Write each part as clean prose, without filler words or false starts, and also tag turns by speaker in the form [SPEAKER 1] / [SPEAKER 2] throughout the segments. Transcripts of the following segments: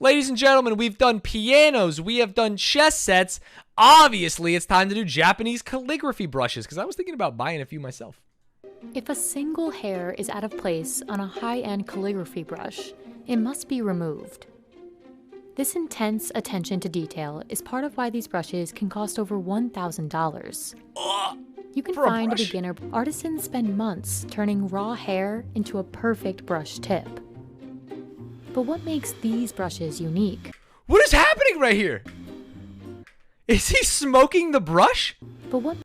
[SPEAKER 1] Ladies and gentlemen, we've done pianos, we have done chess sets. Obviously, it's time to do Japanese calligraphy brushes, because I was thinking about buying a few myself.
[SPEAKER 2] If a single hair is out of place on a high-end calligraphy brush, it must be removed. This intense attention to detail is part of why these brushes can cost over $1,000. You can find a beginner. Artisans spend months turning raw hair into a perfect brush tip. But what makes these brushes unique?
[SPEAKER 1] What is happening right here? Is he smoking the brush?
[SPEAKER 2] But what?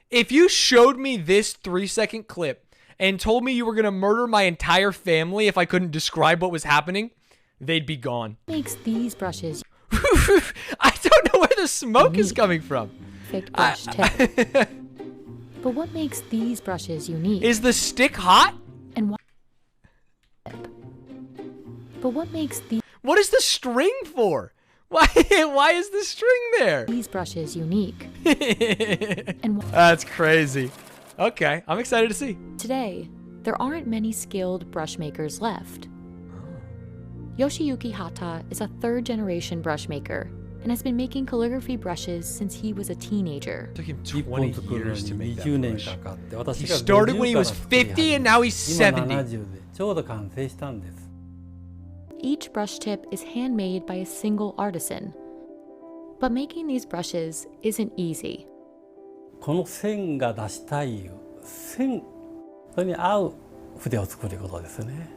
[SPEAKER 1] If you showed me this 3-second clip and told me you were going to murder my entire family if I couldn't describe what was happening, they'd be gone.
[SPEAKER 2] What makes these brushes?
[SPEAKER 1] I don't know where the smoke is coming from.
[SPEAKER 2] Perfect brush tip. But what makes these brushes unique?
[SPEAKER 1] Is the stick hot?
[SPEAKER 2] And why? But what makes these?
[SPEAKER 1] What is the string for? Why is the string there?
[SPEAKER 2] These brushes unique. And
[SPEAKER 1] that's crazy. Okay, I'm excited to see.
[SPEAKER 2] Today, there aren't many skilled brush makers left. Yoshiyuki Hata is a third-generation brush maker and has been making calligraphy brushes since he was a teenager.
[SPEAKER 1] It took him 20 years to make that brush. He started when he was 50 and now he's 70.
[SPEAKER 2] Each brush tip is handmade by a single artisan. But making these brushes isn't easy.
[SPEAKER 3] この線が出したい線それに合う筆を作ることですね。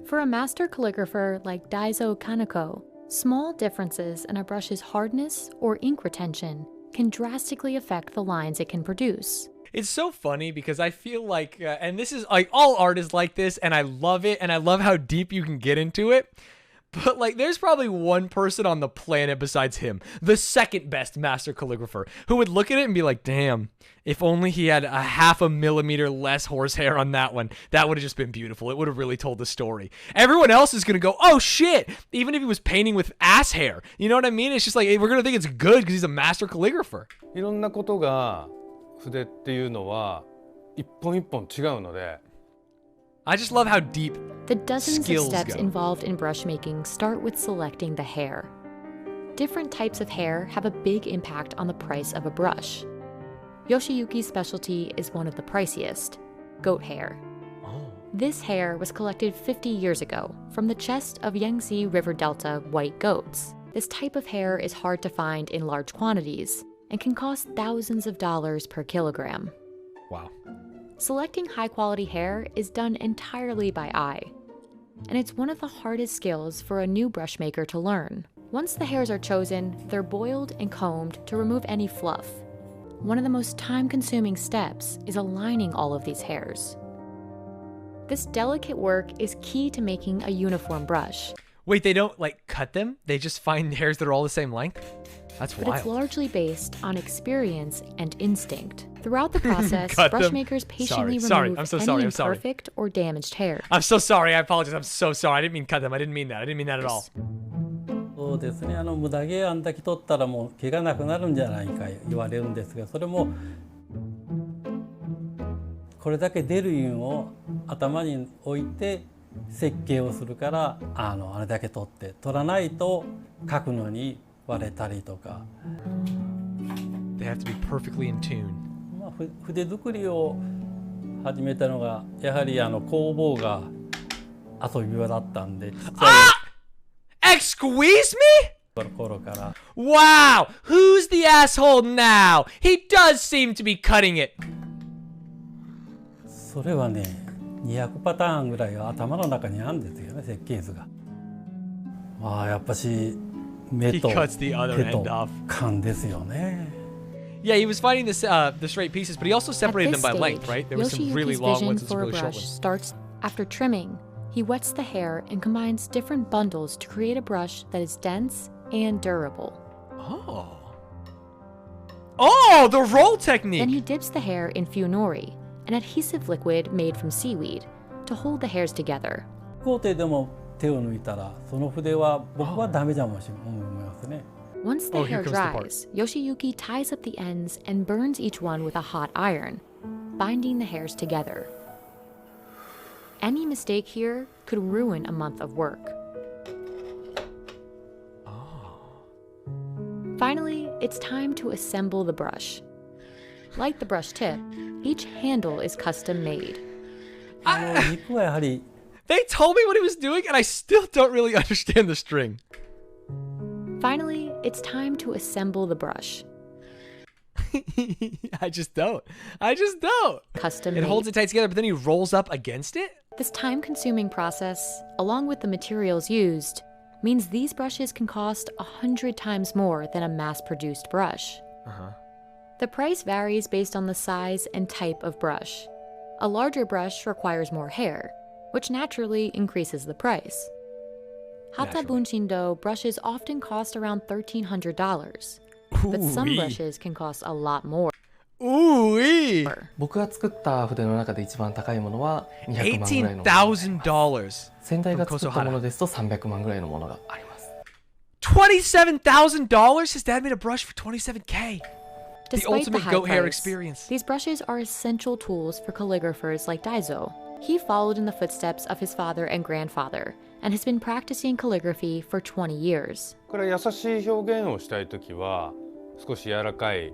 [SPEAKER 2] For a master calligrapher like Daiso Kaneko, small differences in a brush's hardness or ink retention can drastically affect the lines it can produce.
[SPEAKER 1] It's so funny because I feel like, and this is like all art is like this, and I love it, and I love how deep you can get into it. But like, there's probably one person on the planet besides him, the second best master calligrapher, who would look at it and be like, damn, if only he had a 0.5 millimeter less horsehair on that one, that would have just been beautiful. It would have really told the story. Everyone else is going to go, oh shit, even if he was painting with ass hair. You know what I mean? It's just like, we're going to think it's good because he's a master calligrapher.
[SPEAKER 4] いろんなことが筆っていうのは一本一本違うので
[SPEAKER 1] I just love how deep
[SPEAKER 2] the dozens
[SPEAKER 1] skills
[SPEAKER 2] of steps
[SPEAKER 1] go.
[SPEAKER 2] involved in brush making start with selecting the hair. Different types of hair have a big impact on the price of a brush. Yoshiyuki's specialty is one of the priciest, goat hair. This hair was collected 50 years ago from the chest of Yangtze River Delta white goats. This type of hair is hard to find in large quantities and can cost thousands of dollars per kilogram.
[SPEAKER 1] Wow.
[SPEAKER 2] Selecting high-quality hair is done entirely by eye, and it's one of the hardest skills for a new brush maker to learn. Once the hairs are chosen, they're boiled and combed to remove any fluff. One of the most time-consuming steps is aligning all of these hairs. This delicate work is key to making a uniform brush.
[SPEAKER 1] Wait, they don't like cut them? They just find hairs that are all the same length? That's
[SPEAKER 2] but
[SPEAKER 1] wild.
[SPEAKER 2] It's largely based on experience and instinct. Throughout the process, brush
[SPEAKER 1] them.
[SPEAKER 2] makers patiently
[SPEAKER 1] Sorry.
[SPEAKER 2] remove any imperfect or damaged hair.
[SPEAKER 1] I'm so sorry. I apologize. I'm so sorry. I didn't mean cut them. I didn't mean that. I didn't mean that at all.
[SPEAKER 3] そうですね。無駄毛あんだけ取ったらもう毛がなくなるんじゃないか言われるんですが、それもこれだけ出る印を頭に置いて設計をするからあれだけ取って取らないと描くのに割れたりとか。
[SPEAKER 1] They have to be perfectly in tune.
[SPEAKER 3] 筆作りを始めたのがやはり工房が遊び場だったんで。
[SPEAKER 1] Excuse me?
[SPEAKER 3] 頃から。
[SPEAKER 1] Wow, who's the asshole now? He does seem to be cutting it.
[SPEAKER 3] それはね、200パターンぐらいは頭の中にあるんですよね、設計図が。まあやっぱし目と手と勘ですよね。
[SPEAKER 1] Yeah, he was finding the straight pieces, but he also separated them by length, right? There were some really long ones and some really short ones.
[SPEAKER 2] Starts after trimming. He wets the hair and combines different bundles to create a brush that is dense and durable.
[SPEAKER 1] Oh, the roll technique!
[SPEAKER 2] Then he dips the hair in funori, an adhesive liquid made from seaweed, to hold the hairs together.
[SPEAKER 3] 工程でも手を抜いたら、その筆は僕はダメじゃもし思いますね。
[SPEAKER 2] Once the hair dries, Yoshiyuki ties up the ends and burns each one with a hot iron, binding the hairs together. Any mistake here could ruin a month of work. Finally, it's time to assemble the brush. Like the brush tip, each handle is custom made.
[SPEAKER 3] 肉はやはり
[SPEAKER 1] They told me what he was doing, and I still don't really understand the string.
[SPEAKER 2] Finally, it's time to assemble the brush.
[SPEAKER 1] I just don't.
[SPEAKER 2] Custom
[SPEAKER 1] It
[SPEAKER 2] made.
[SPEAKER 1] holds it tight together, but then he rolls up against it?
[SPEAKER 2] This time-consuming process, along with the materials used, means these brushes can cost 100 times more than a mass-produced brush. The price varies based on the size and type of brush. A larger brush requires more hair, which naturally increases the price. Hata Bunshindo brushes often cost around $1,300, but some brushes can cost a lot more.
[SPEAKER 1] Ooh-wee!
[SPEAKER 5] 僕が作った筆の中で一番高いものは200万ぐらいのものが
[SPEAKER 1] $18,000.
[SPEAKER 5] 先代が作ったものですと300万ぐらいのものがあります。
[SPEAKER 1] $27,000? His dad made a brush for $27K. The
[SPEAKER 2] Despite
[SPEAKER 1] ultimate
[SPEAKER 2] high
[SPEAKER 1] goat hair
[SPEAKER 2] price,
[SPEAKER 1] experience.
[SPEAKER 2] these brushes are essential tools for calligraphers like Daizo. He followed in the footsteps of his father and grandfather, and has been practicing calligraphy for 20 years.
[SPEAKER 4] これ優しい表現をしたいときは少し柔らかい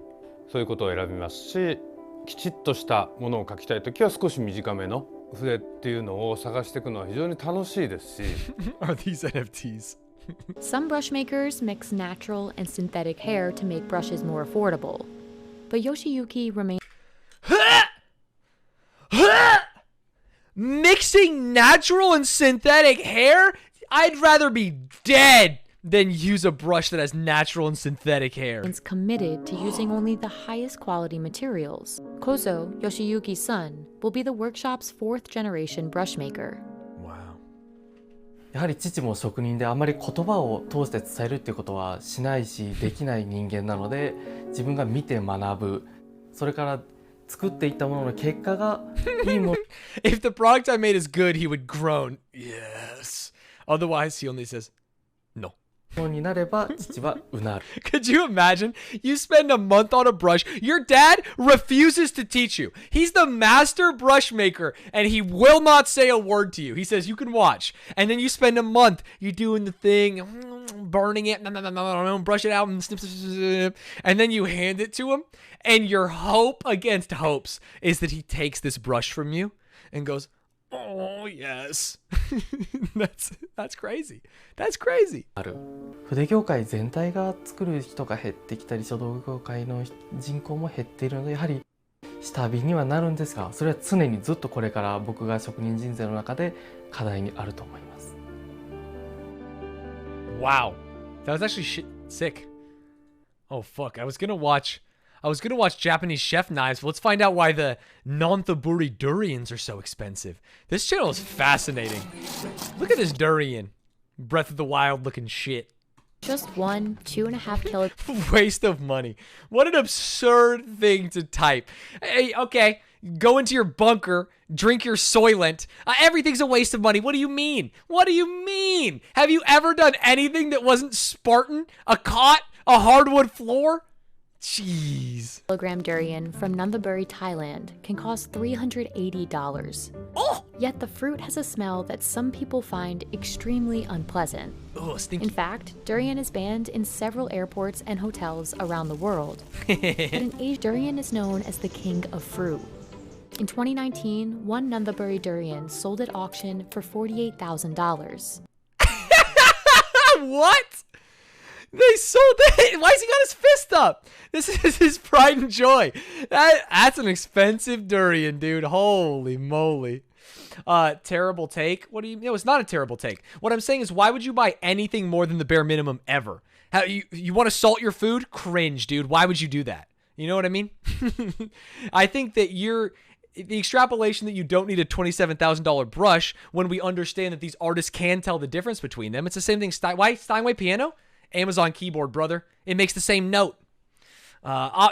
[SPEAKER 4] そういうことを選びますし、きちっとしたものを描きたいときは少し短めの筆っていうのを探していくのは非常に楽しいですし。
[SPEAKER 1] Are these NFTs?
[SPEAKER 2] Some brush makers mix natural and synthetic hair to make brushes more affordable, but Yoshiyuki remains
[SPEAKER 1] Mixing natural and synthetic hair? I'd rather be dead than use a brush that has natural and synthetic hair.
[SPEAKER 2] committed to using only the highest quality materials. Kozo, Yoshiyuki's son, will be the workshop's 4th generation brush maker.
[SPEAKER 1] Wow.
[SPEAKER 5] やはり父も職人であまり言葉を通して伝えるっていうことはしないしできない人間なので、自分が見て学ぶ、それから作っていったものの結果がいいもの
[SPEAKER 1] If the product I made is good, he would groan. Yes. Otherwise, he only says, no.
[SPEAKER 5] になれば父はうなる。
[SPEAKER 1] Could you imagine? You spend a month on a brush. Your dad refuses to teach you. He's the master brush maker, and he will not say a word to you. He says, you can watch. And then you spend a month, you're doing the thing, burning it, brush it out, and snip, snip, snip, snip. And then you hand it to him, and your hope against hopes is that he takes this brush from you and goes, oh, yes. That's crazy. That's crazy.
[SPEAKER 5] ある。筆業界全体が作る人が減ってきたり、書道業界の人口も減っているので、やはり下火にはなるんですが、それは常にずっとこれから僕が職人人生の中で課題にあると思います。
[SPEAKER 1] Wow. That was actually sick. Oh, fuck. I was gonna watch Japanese chef knives, but let's find out why the non-thiburi durians are so expensive. This channel is fascinating. Look at this durian. Breath of the Wild looking shit.
[SPEAKER 2] Just 2.5 kilograms.
[SPEAKER 1] Waste of money. What an absurd thing to type. Hey, okay, go into your bunker, drink your Soylent. Everything's a waste of money. What do you mean? What do you mean? Have you ever done anything that wasn't Spartan? A cot? A hardwood floor? Jeez.
[SPEAKER 2] Kilogram durian from Nunthapuri, Thailand can cost $380.
[SPEAKER 1] Oh!
[SPEAKER 2] Yet the fruit has a smell that some people find extremely unpleasant.
[SPEAKER 1] Oh, stinky.
[SPEAKER 2] In fact, durian is banned in several airports and hotels around the world. But in Asia, durian is known as the king of fruit. In 2019, one Nunthapuri durian sold at auction for $48,000.
[SPEAKER 1] What? They sold it. Why has he got his fist up? This is his pride and joy. That's an expensive durian, dude. Holy moly. Terrible take. What do you? No, it's not a terrible take. What I'm saying is, why would you buy anything more than the bare minimum ever? You want to salt your food? Cringe, dude. Why would you do that? You know what I mean? I think that the extrapolation that you don't need a $27,000 brush when we understand that these artists can tell the difference between them. It's the same thing. Why Steinway piano? Amazon keyboard, brother. It makes the same note.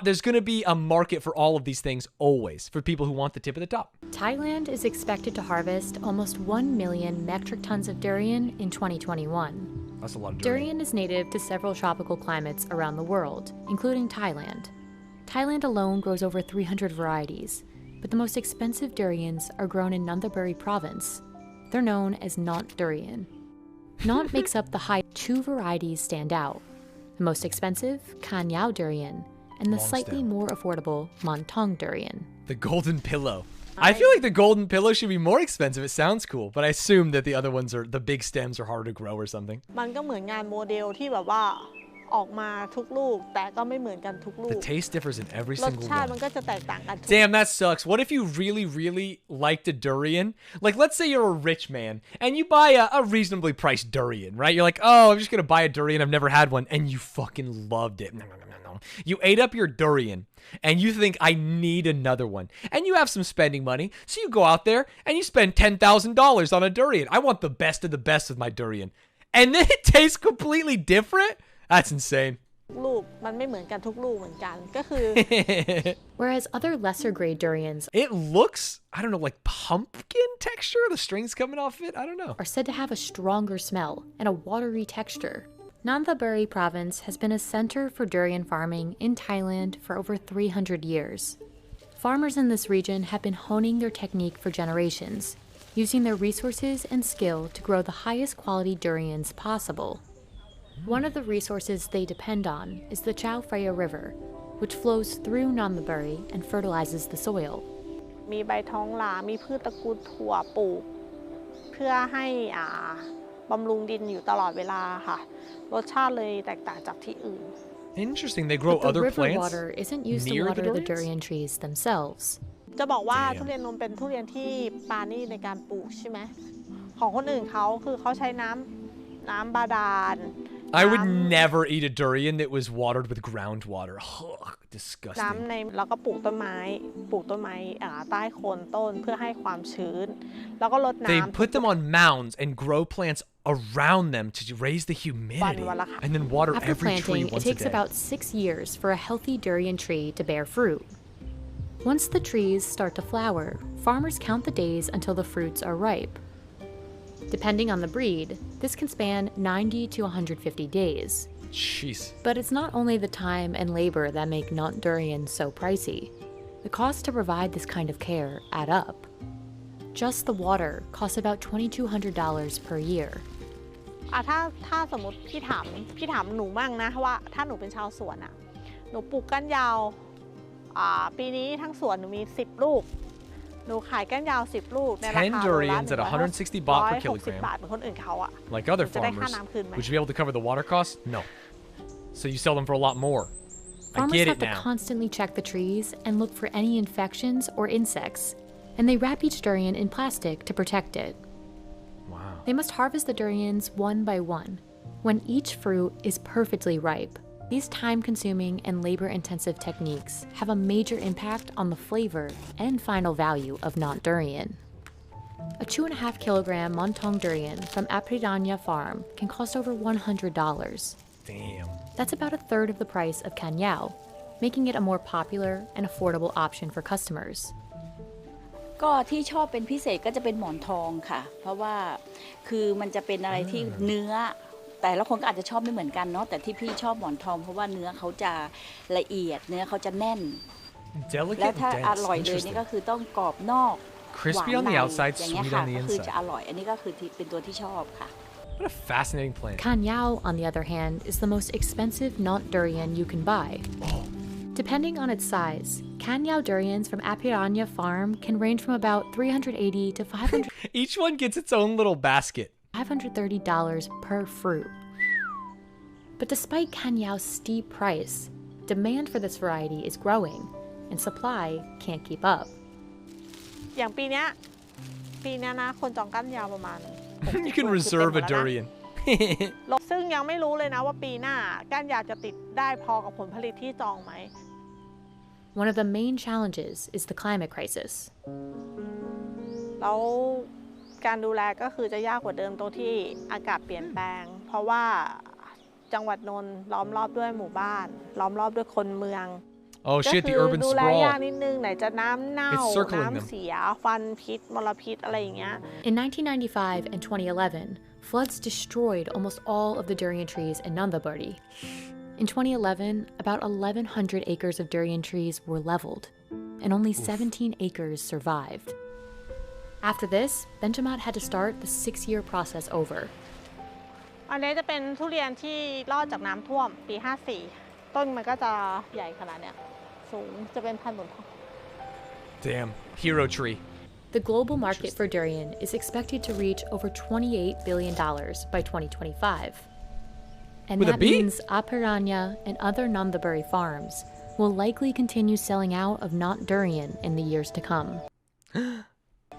[SPEAKER 1] There's going to be a market for all of these things always, for people who want the tip of the top.
[SPEAKER 2] Thailand is expected to harvest almost 1 million metric tons of durian in 2021.
[SPEAKER 1] That's a lot of durian.
[SPEAKER 2] Durian is native to several tropical climates around the world, including Thailand. Thailand alone grows over 300 varieties, but the most expensive durians are grown in Nandaburi province. They're known as Nant durian. Nant makes up the high. Two varieties stand out. The most expensive, Kanyao durian, and the slightly more affordable Montong durian.
[SPEAKER 1] The golden pillow. I feel like the golden pillow should be more expensive. It sounds cool, but I assume that the other ones are, the big stems are harder to grow or something.
[SPEAKER 6] มันก็เหมือนงานโมเดลที่แบบว่าออกมาทุกลูกแต่ก็ไม่เหมือนกันทุกลูก
[SPEAKER 1] The taste differs in every
[SPEAKER 6] รส
[SPEAKER 1] single
[SPEAKER 6] ชาติมัน
[SPEAKER 1] one.
[SPEAKER 6] ก็จะแตกต่างกัน
[SPEAKER 1] Damn, that sucks. What if you really, really liked a durian? Like, let's say you're a rich man and you buy a reasonably priced durian, right? You're like, oh, I'm just going to buy a durian. I've never had one. And you fucking loved it. No. You ate up your durian and you think, I need another one. And you have some spending money. So you go out there and you spend $10,000 on a durian. I want the best of the best with my durian. And then it tastes completely different? That's insane.
[SPEAKER 6] ลูกมันไม่เหมือนกันทุกลูกเหมือนกันก็คือ
[SPEAKER 2] Whereas other lesser grade durians
[SPEAKER 1] It looks, I don't know, like pumpkin texture? The strings coming off it? I don't know.
[SPEAKER 2] are said to have a stronger smell and a watery texture. Nanthaburi province has been a center for durian farming in Thailand for over 300 years. Farmers in this region have been honing their technique for generations, using their resources and skill to grow the highest quality durians possible. One of the resources they depend on is the Chao Phraya River, which flows through Nanthaburi and fertilizes the soil.
[SPEAKER 6] มีใบท้องหลามีพืชตระกูลถั่วปลูกเพื่อให้บำรุงดินอยู่ตลอดเวลาค่ะรสชาติเลยแตกต่างจากที่อื่น
[SPEAKER 1] Interesting. They grow
[SPEAKER 2] But the
[SPEAKER 1] other
[SPEAKER 2] river
[SPEAKER 1] plants
[SPEAKER 2] water isn't used to
[SPEAKER 1] near
[SPEAKER 2] water
[SPEAKER 1] the
[SPEAKER 2] the durian trees themselves.
[SPEAKER 6] จะบอกว่า
[SPEAKER 1] Damn.
[SPEAKER 6] ทุเรียนนมเป็นทุเรียนที่ปราณีตในการปลูกใช่ไหมของคนอื่นเขาคือเขาใช้น้ำบาดาล
[SPEAKER 1] I would never eat a durian that was watered with groundwater. Ugh,
[SPEAKER 6] น้ำ
[SPEAKER 1] disgusting.
[SPEAKER 6] ในแล้วก็ปลูกต้นไม้ใต้โคนต้นเพื่อให้ความชื้นแล้วก็รด
[SPEAKER 1] They
[SPEAKER 6] น้ำ
[SPEAKER 1] put them on mounds and grow plants around them to raise the humidity and then water
[SPEAKER 2] After
[SPEAKER 1] every tree
[SPEAKER 2] planting, it
[SPEAKER 1] once a
[SPEAKER 2] takes
[SPEAKER 1] day.
[SPEAKER 2] about 6 years for a healthy durian tree to bear fruit. Once the trees start to flower, farmers count the days until the fruits are ripe. Depending on the breed, this can span 90 to 150 days.
[SPEAKER 1] Jeez.
[SPEAKER 2] But it's not only the time and labor that make Nant durian so pricey. The costs to provide this kind of care add up. Just the water costs about $2,200 per year.
[SPEAKER 6] ถ้าสมมติพี่ถามหนูมั่งนะว่าถ้าหนูเป็นชาวสวนหนูปลูกก้านยาวปีนี้ทั้งสวนหนูมี10ลูกหนูขายก้านยาว10ลูกในราคา
[SPEAKER 1] 10 durians at 160 baht per kilogram.
[SPEAKER 6] บาทเหมือนคนอื่นเขา
[SPEAKER 1] Like other
[SPEAKER 6] จะได้ค่า
[SPEAKER 1] farmers,
[SPEAKER 6] น้ำคืนไหม
[SPEAKER 1] would you be able to cover the water costs? No. So you sell them for a lot more. I
[SPEAKER 2] Farmers
[SPEAKER 1] get it
[SPEAKER 2] have to
[SPEAKER 1] now.
[SPEAKER 2] constantly check the trees and look for any infections or insects, and they wrap each durian in plastic to protect it.
[SPEAKER 1] Wow.
[SPEAKER 2] They must harvest the durians one by one. When each fruit is perfectly ripe, these time-consuming and labor-intensive techniques have a major impact on the flavor and final value of Nant durian. A 2.5 kilogram Montong durian from Apridanya farm can cost over $100.
[SPEAKER 1] Damn.
[SPEAKER 2] That's about a third of the price of Kanyao, making it a more popular and affordable option for customers.
[SPEAKER 7] ก็ที่ชอบเป็นพิเศษก็จะเป็นหมอนทองค่ะเพราะว่าคือมันจะเป็นอะไรที่เนื้อแต่ละคนก็อาจจะชอบไม่เหมือนกันเนาะแต่ที่พี่ชอบหมอนทองเพราะว่าเนื้อเขาจะละเอียดเนื้อเขาจะแน่น
[SPEAKER 1] Delicate
[SPEAKER 7] และ
[SPEAKER 1] and
[SPEAKER 7] ถ้า
[SPEAKER 1] dense.
[SPEAKER 7] อร่อยเลยนี่
[SPEAKER 1] Interesting.
[SPEAKER 7] ก็คือต้องกรอบนอกหวาน
[SPEAKER 1] Crispy on
[SPEAKER 7] ใน
[SPEAKER 1] the outside,
[SPEAKER 7] อย่างเงี้ย
[SPEAKER 1] sweet
[SPEAKER 7] ค่ะ
[SPEAKER 1] on the
[SPEAKER 7] ก็คือจะ
[SPEAKER 1] inside.
[SPEAKER 7] อร่อยอันนี้ก็คือเป็นตัวที่ชอบค่ะ
[SPEAKER 1] What a fascinating plant.
[SPEAKER 2] Kanyao, on the other hand, is the most expensive Nant durian you can buy. Depending on its size, Kanyao durians from Apiranya farm can range from about $380 to
[SPEAKER 1] Each one gets its own little basket.
[SPEAKER 2] $530 per fruit. But despite Kanyao's steep price, demand for this variety is growing, and supply can't keep up.
[SPEAKER 6] อย่างปีเนี้ยนะคนจองก้านยาวประมาณ
[SPEAKER 1] You can reserve a durian.
[SPEAKER 6] ซึ่งยังไม่รู้เลยนะว่าปีหน้าก้านยาวจะติดได้พอกับผลผลิตที่จองไหม
[SPEAKER 2] One of the main challenges is the climate crisis.
[SPEAKER 6] แล้วการดูแลก็คือจะยากกว่าเดิมตรงที่อากาศเปลี่ยนแปลงเพราะว่าจังหวัดนนท์ล้อมรอบด้วยหมู่บ้านล้อมรอบด้วยคนเมือง
[SPEAKER 1] Oh
[SPEAKER 6] ก็
[SPEAKER 1] shit,
[SPEAKER 6] คื
[SPEAKER 1] the urban
[SPEAKER 6] ดูแลยาก
[SPEAKER 1] sprawl.
[SPEAKER 6] นิดนึงไหนจะน้ำเน่า
[SPEAKER 1] It's circling them.
[SPEAKER 6] น้ำเสียฟันพิษมลพิษอะไรอย่างเงี้ย
[SPEAKER 2] In 1995 and 2011, floods destroyed almost all of the durian trees in Nandaburi. In 2011, about 1,100 acres of durian trees were leveled. and only 17 acres survived. After this, Benjamin had to start the 6-year process over.
[SPEAKER 6] อันนี้จะเป็นทุเรียนที่รอดจากน้ำท่วมปี 54 ต้นมันก็จะใหญ่ขนาดเนี้ยสูงจะเป็นพันธุ์หมุนทอง
[SPEAKER 1] Damn, hero tree.
[SPEAKER 2] The global market for durian is expected to reach over $28 billion by 2025. And
[SPEAKER 1] With a
[SPEAKER 2] that
[SPEAKER 1] B?
[SPEAKER 2] means Apiranya and other Nandaburi farms will likely continue selling out of not durian in the years to come.